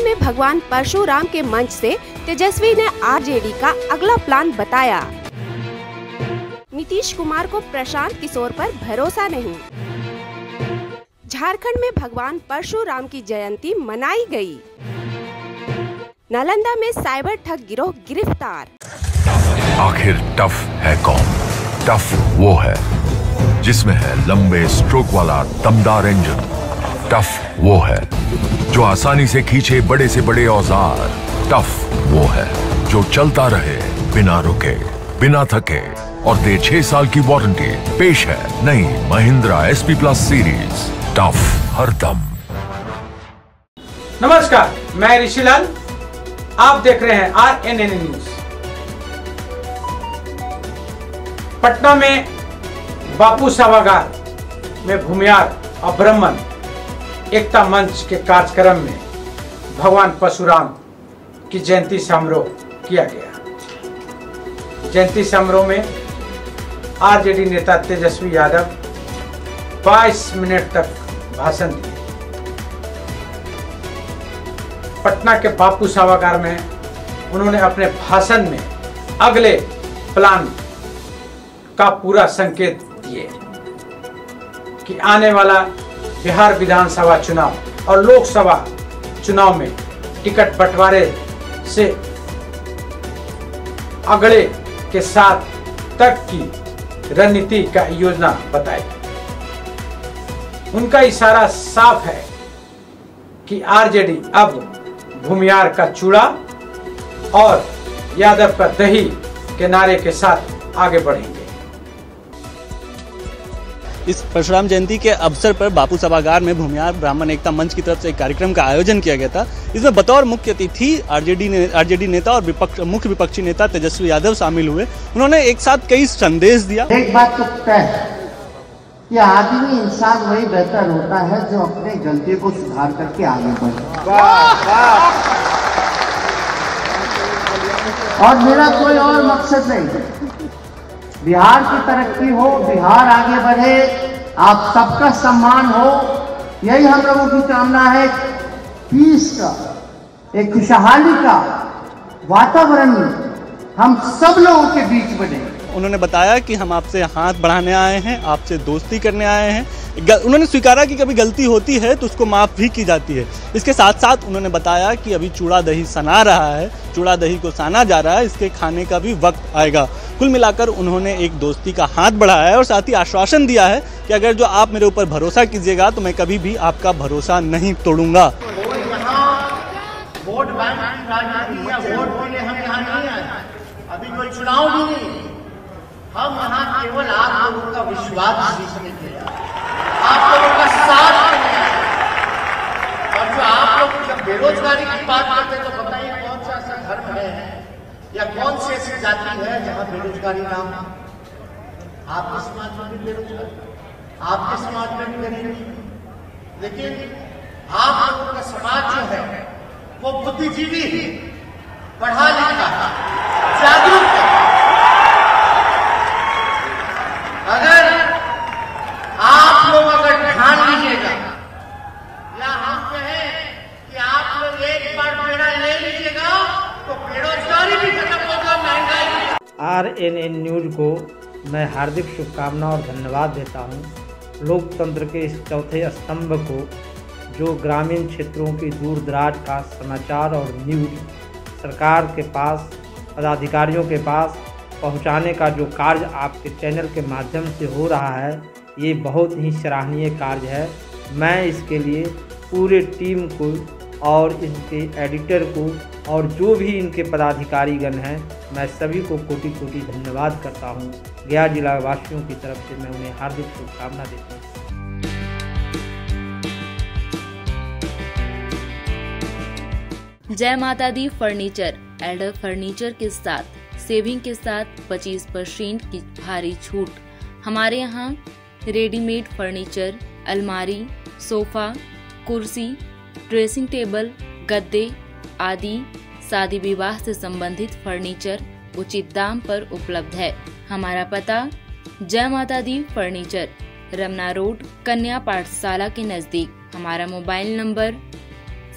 में भगवान परशुराम के मंच से तेजस्वी ने आरजेडी का अगला प्लान बताया। नीतीश कुमार को प्रशांत किशोर पर भरोसा नहीं। झारखंड में भगवान परशुराम की जयंती मनाई गई। नालंदा में साइबर ठग गिरोह गिरफ्तार। आखिर टफ है कौन? टफ वो है जिसमें है लंबे स्ट्रोक वाला दमदार इंजन। टफ वो है जो आसानी से खींचे बड़े से बड़े औजार। टफ वो है जो चलता रहे बिना रुके बिना थके और दे 6 साल की वारंटी। पेश है नई Mahindra SP plus series, tough हरदम। नमस्कार, मैं ऋषिलाल, आप देख रहे हैं RNN न्यूज। पटना में बापू सभागार में भूमिहार और ब्राह्मण एकता मंच के कार्यक्रम में भगवान परशुराम की जयंती समारोह किया गया। जयंती समारोह में आरजेडी नेता तेजस्वी यादव 22 मिनट तक भाषण दिए। पटना के बापू सभागार में उन्होंने अपने भाषण में अगले प्लान का पूरा संकेत दिए कि आने वाला बिहार विधानसभा चुनाव और लोकसभा चुनाव में टिकट बंटवारे से अगले के साथ तक की रणनीति का योजना बताई। उनका इशारा साफ है कि आरजेडी अब भूमिहार का चूड़ा और यादव का दही के नारे के साथ आगे बढ़ेंगे। इस परशुराम जयंती के अवसर पर बापू सभागार में भूमिहार ब्राह्मण एकता मंच की तरफ से एक कार्यक्रम का आयोजन किया गया था। इसमें बतौर मुख्य अतिथि आरजेडी नेता और मुख्य विपक्षी नेता तेजस्वी यादव शामिल हुए। उन्होंने एक साथ कई संदेश दिया। एक बात तो तय है कि आदमी इंसान वही बेहतर होता है जो अपने गलती को सुधार करके आगे बढ़े। और मेरा कोई और मकसद नहीं। बिहार की तरक्की हो, बिहार आगे बढ़े, आप सबका सम्मान हो, यही हम लोगों की कामना है। पीस का, एक खुशहाली का वातावरण हम सब लोगों के बीच बने। उन्होंने बताया कि हम आपसे हाथ बढ़ाने आए हैं, आपसे दोस्ती करने आए हैं। उन्होंने स्वीकारा कि कभी गलती होती है तो उसको माफ़ भी की जाती है। इसके साथ साथ उन्होंने बताया कि अभी चूड़ा दही सना रहा है, चूड़ा दही को साना जा रहा है, इसके खाने का भी वक्त आएगा। कुल मिलाकर उन्होंने एक दोस्ती का हाथ बढ़ाया है और साथ ही आश्वासन दिया है कि अगर जो आप मेरे ऊपर भरोसा कीजिएगा तो मैं कभी भी आपका भरोसा नहीं तोड़ूंगा। वोट बैंक की राजनीति या वोट के लिए हम यहाँ नहीं आए, अभी कोई चुनाव भी नहीं। हम यहाँ केवल आप लोगों का विश्वास जीतने के लिए, आप लोगों का साथ देने। और जो आप लोग जब बेरोजगारी की बात करते तो बताइए कौन सा ऐसा धर्म है या कौन सी ऐसी जाति है जहाँ बेरोजगारी ना हो? आपके समाज में भी बेरोजगारी, आपके समाज में भी गरीबी, लेकिन आप लोगों का समाज जो है वो बुद्धिजीवी, पढ़ा लिखा, जागरूक है। अगर आप लोग ध्यान लीजिएगा या हम कहें कि आप लोग एक बार पेड़ा ले लीजिएगा तो बेरोजगारी भी खत्म होगा, महंगाई भी। RNN न्यूज को मैं हार्दिक शुभकामना और धन्यवाद देता हूं। लोकतंत्र के इस चौथे स्तंभ को, जो ग्रामीण क्षेत्रों की दूर दराज का समाचार और न्यूज सरकार के पास, पदाधिकारियों के पास पहुंचाने का जो कार्य आपके चैनल के माध्यम से हो रहा है, ये बहुत ही सराहनीय कार्य है। मैं इसके लिए पूरे टीम को और इनके एडिटर को और जो भी इनके पदाधिकारीगण हैं, मैं सभी को कोटि कोटि धन्यवाद करता हूं। गया जिला वासियों की तरफ से मैं उन्हें हार्दिक शुभकामना देता हूं। जय माता दी फर्नीचर एल्डर फर्नीचर के साथ सेविंग के साथ 25% की भारी छूट। हमारे यहाँ रेडीमेड फर्नीचर, अलमारी, सोफा, कुर्सी, ड्रेसिंग टेबल, गद्दे आदि शादी विवाह से संबंधित फर्नीचर उचित दाम पर उपलब्ध है। हमारा पता जय माता दी फर्नीचर, रमना रोड, कन्या पाठशाला के नजदीक। हमारा मोबाइल नंबर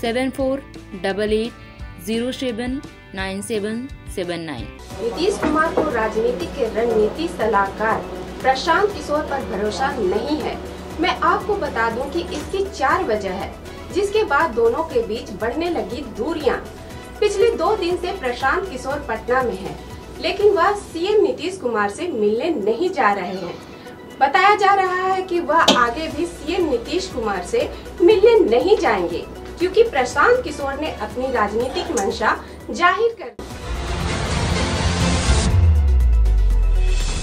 74 88079779। नीतीश कुमार को राजनीति के रणनीति सलाहकार प्रशांत किशोर पर भरोसा नहीं है। मैं आपको बता दूं कि इसकी 4 वजह है, जिसके बाद दोनों के बीच बढ़ने लगी दूरियां। पिछले 2 दिन से प्रशांत किशोर पटना में हैं, लेकिन वह सीएम नीतीश कुमार से मिलने नहीं जा रहे हैं। बताया जा रहा है कि वह आगे भी सीएम नीतीश कुमार से मिलने नहीं जाएंगे, क्योंकि प्रशांत किशोर ने अपनी राजनीतिक मंशा जाहिर कर दी।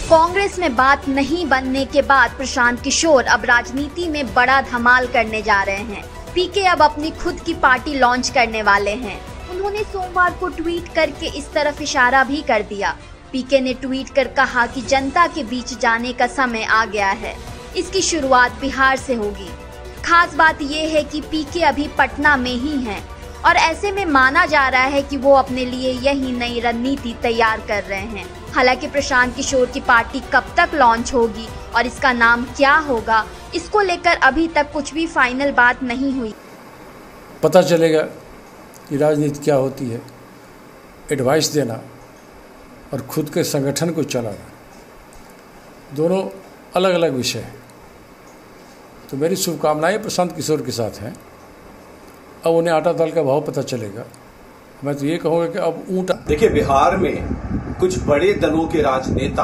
कांग्रेस में बात नहीं बनने के बाद प्रशांत किशोर अब राजनीति में बड़ा धमाल करने जा रहे हैं। पीके अब अपनी खुद की पार्टी लॉन्च करने वाले हैं। उन्होंने सोमवार को ट्वीट करके इस तरफ इशारा भी कर दिया। पीके ने ट्वीट कर कहा कि जनता के बीच जाने का समय आ गया है। इसकी शुरुआत बिहार से होगी। खास बात यह है कि पीके अभी पटना में ही हैं और ऐसे में माना जा रहा है कि वो अपने लिए यही नई रणनीति तैयार कर रहे हैं। हालांकि प्रशांत किशोर की पार्टी कब तक लॉन्च होगी और इसका नाम क्या होगा, इसको लेकर अभी तक कुछ भी फाइनल बात नहीं हुई। पता चलेगा कि राजनीति क्या होती है। एडवाइस देना और खुद के संगठन को चलाना दोनों अलग अलग विषय हैं। तो मेरी शुभकामनाएं प्रशांत किशोर के साथ हैं। अब उन्हें आटा दाल का भाव पता चलेगा। मैं तो ये कहूँगा कि अब ऊँट। देखिए, बिहार में कुछ बड़े दलों के राजनेता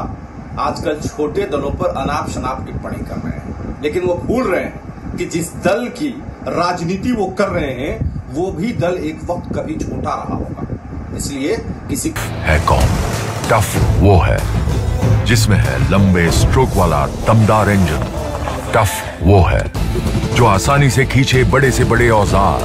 आजकल छोटे दलों पर अनाप शनाप टिप्पणी कर रहे हैं, लेकिन वो भूल रहे हैं कि जिस दल की राजनीति वो कर रहे हैं वो भी दल एक वक्त कभी छोटा रहा होगा। इसलिए किसी है कौन? टफ वो है जिसमें है लंबे स्ट्रोक वाला दमदार इंजन। टफ वो है जो आसानी से खींचे बड़े से बड़े औजार।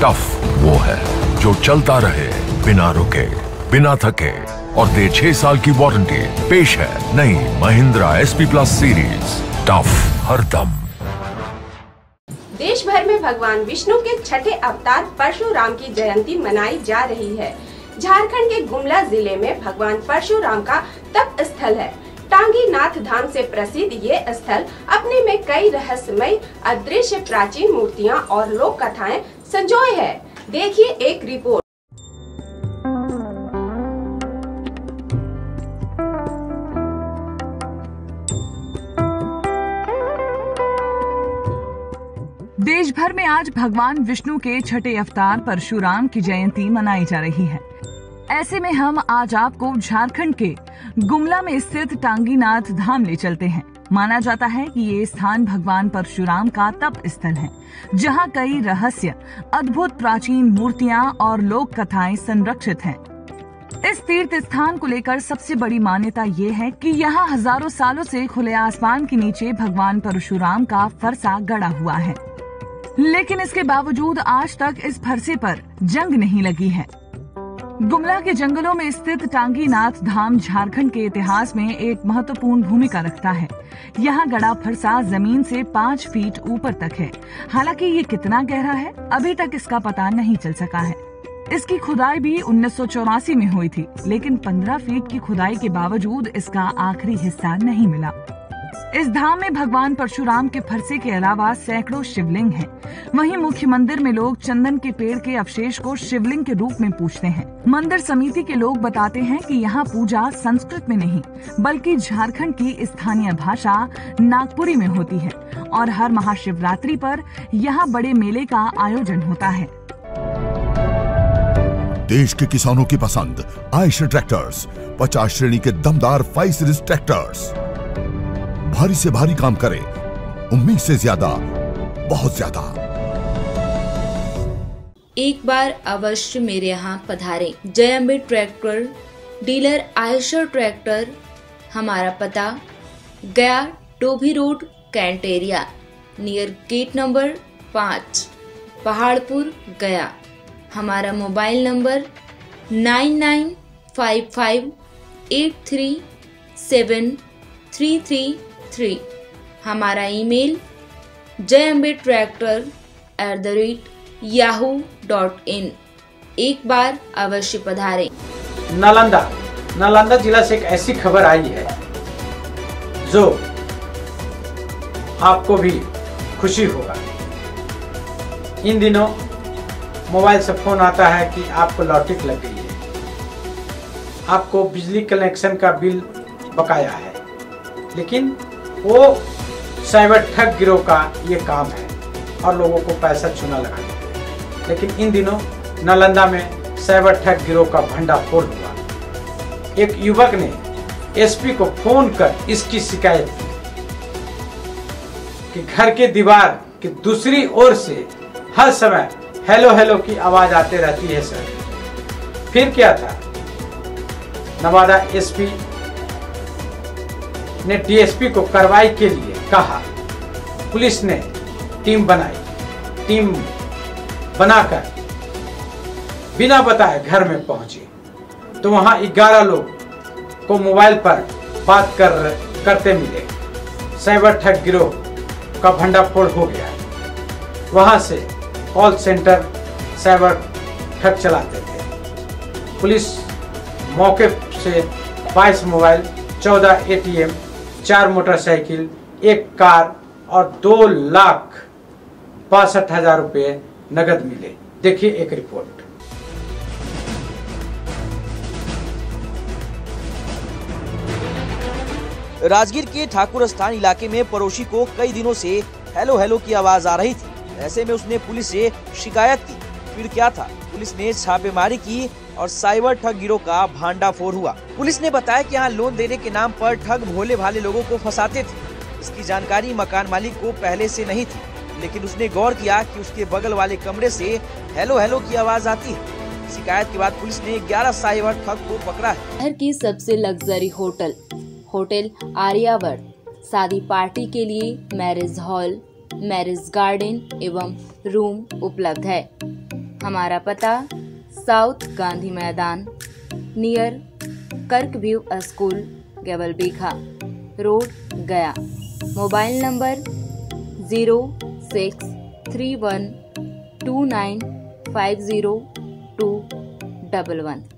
टफ वो है जो चलता रहे बिना रुके, बिना थके और दे 6 साल की वारंटी। पेश है नई Mahindra SP plus series. Tough हरदम। देश भर में भगवान विष्णु के छठे अवतार परशुराम की जयंती मनाई जा रही है। झारखंड के गुमला जिले में भगवान परशुराम का तप स्थल है। टांगी नाथ धाम से प्रसिद्ध ये स्थल अपने में कई रहस्यमय अदृश्य प्राचीन मूर्तियां और लोक कथाएं संजोए है। देखिए एक रिपोर्ट। देश भर में आज भगवान विष्णु के छठे अवतार परशुराम की जयंती मनाई जा रही है। ऐसे में हम आज आपको झारखंड के गुमला में स्थित टांगीनाथ धाम ले चलते हैं। माना जाता है कि ये स्थान भगवान परशुराम का तप स्थल है, जहां कई रहस्य, अद्भुत प्राचीन मूर्तियां और लोक कथाएं संरक्षित हैं। इस तीर्थ स्थान को लेकर सबसे बड़ी मान्यता ये है कि यहाँ हजारों सालों से खुले आसमान के नीचे भगवान परशुराम का फरसा गड़ा हुआ है, लेकिन इसके बावजूद आज तक इस फरसे पर जंग नहीं लगी है। गुमला के जंगलों में स्थित टांगीनाथ धाम झारखंड के इतिहास में एक महत्वपूर्ण भूमिका रखता है। यहाँ गड़ा फरसा जमीन से 5 फीट ऊपर तक है। हालांकि ये कितना गहरा है अभी तक इसका पता नहीं चल सका है। इसकी खुदाई भी 1984 में हुई थी, लेकिन 15 फीट की खुदाई के बावजूद इसका आखिरी हिस्सा नहीं मिला। इस धाम में भगवान परशुराम के फरसे के अलावा सैकड़ों शिवलिंग हैं। वहीं मुख्य मंदिर में लोग चंदन के पेड़ के अवशेष को शिवलिंग के रूप में पूजते हैं। मंदिर समिति के लोग बताते हैं कि यहाँ पूजा संस्कृत में नहीं बल्कि झारखंड की स्थानीय भाषा नागपुरी में होती है और हर महाशिवरात्रि पर यहाँ बड़े मेले का आयोजन होता है। देश के किसानों की पसंद आयशर ट्रैक्टर्स, 50 श्रेणी के दमदार 5 सीरीज ट्रैक्टर्स। भारी से भारी काम करे, उम्मीद से ज्यादा, बहुत ज्यादा। एक बार अवश्य मेरे यहाँ पधारें। Jai Ambe tractor dealer Eicher tractor. हमारा पता Gaya Tobhi road, Kanteria, near gate number 5, Paharpur, Gaya. हमारा मोबाइल नंबर 9955837333। हमारा ईमेल jambettractor@yahoo.in। एक बार अवश्य पधारें। नालंदा जिला से एक ऐसी खबर आई है जो आपको भी खुशी होगा। इन दिनों मोबाइल से फोन आता है कि आपको लॉटरी लग गई है, आपको बिजली कनेक्शन का बिल बकाया है। लेकिन वो साइबर ठग गिरोह का ये काम है और लोगों को पैसा चूना लगाने के। लेकिन इन दिनों नालंदा में साइबर ठग गिरोह का भंडाफोड़ हुआ। एक युवक ने एसपी को फोन कर इसकी शिकायत की कि घर के दीवार की दूसरी ओर से हर समय हेलो हेलो की आवाज आती रहती है सर। फिर क्या था, नवादा एसपी ने डीएसपी को कार्रवाई के लिए कहा। पुलिस ने टीम बनाई। टीम बनाकर बिना बताए घर में पहुंची तो वहां 11 लोग को मोबाइल पर बात करते मिले। साइबर ठग गिरोह का भंडाफोड़ हो गया। वहां से कॉल सेंटर साइबर ठग चलाते थे। पुलिस मौके से 22 मोबाइल, 14 एटीएम, 4 मोटरसाइकिल, 1 कार और 2,62,000 रुपये नगद मिले। देखिए एक रिपोर्ट। राजगीर के ठाकुर स्थान इलाके में पड़ोसी को कई दिनों से हेलो हेलो की आवाज आ रही थी। ऐसे में उसने पुलिस से शिकायत की। फिर क्या था, पुलिस ने छापेमारी की और साइबर ठग गिरोह का भांडाफोड़ हुआ। पुलिस ने बताया कि यहाँ लोन देने के नाम पर ठग भोले भाले लोगों को फंसाते थे। इसकी जानकारी मकान मालिक को पहले से नहीं थी, लेकिन उसने गौर किया कि उसके बगल वाले कमरे से हेलो हेलो की आवाज आती है। शिकायत के बाद पुलिस ने 11 साइबर ठग को पकड़ा है। शहर की सबसे लग्जरी होटल आर्यावर्त शादी पार्टी के लिए मैरिज हॉल, मैरिज गार्डन एवं रूम उपलब्ध है। हमारा पता साउथ गांधी मैदान नियर कर्क व्यू स्कूल, गेवल बीघा रोड, गया। Mobile number 063129502111।